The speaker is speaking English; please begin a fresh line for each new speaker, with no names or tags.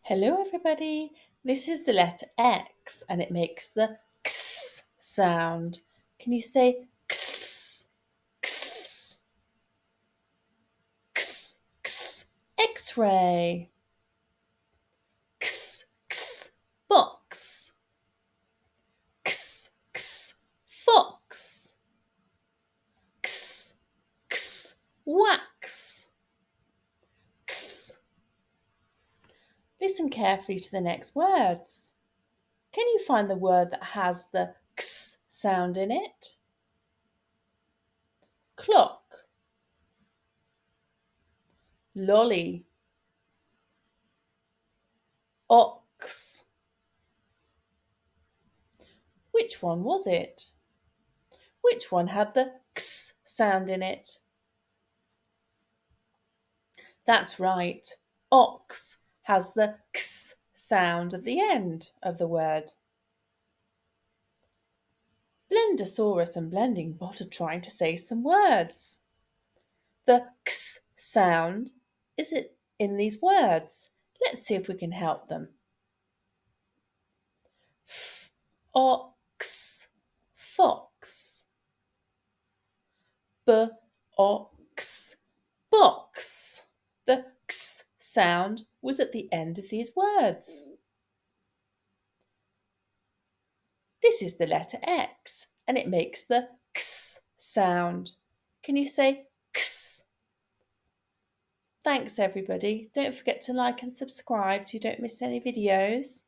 Hello everybody, this is the letter X and it makes the X sound. Can you say X, X, X, X, X-ray, X, X, box, X, X, fox, X, X, wax, X. Listen carefully to the next words. Can you find the word that has the X sound in it? Clock, lolly, ox. Which one was it? Which one had the X sound in it? That's right. Ox has the X sound at the end of the word. Blendosaurus and Blending Bot are trying to say some words. The X sound is it in these words. Let's see if we can help them. Ox, fox. Ox, box. The X sound was at the end of these words. This is the letter X and it makes the X sound. Can you say X? Thanks everybody. Don't forget to like and subscribe so you don't miss any videos.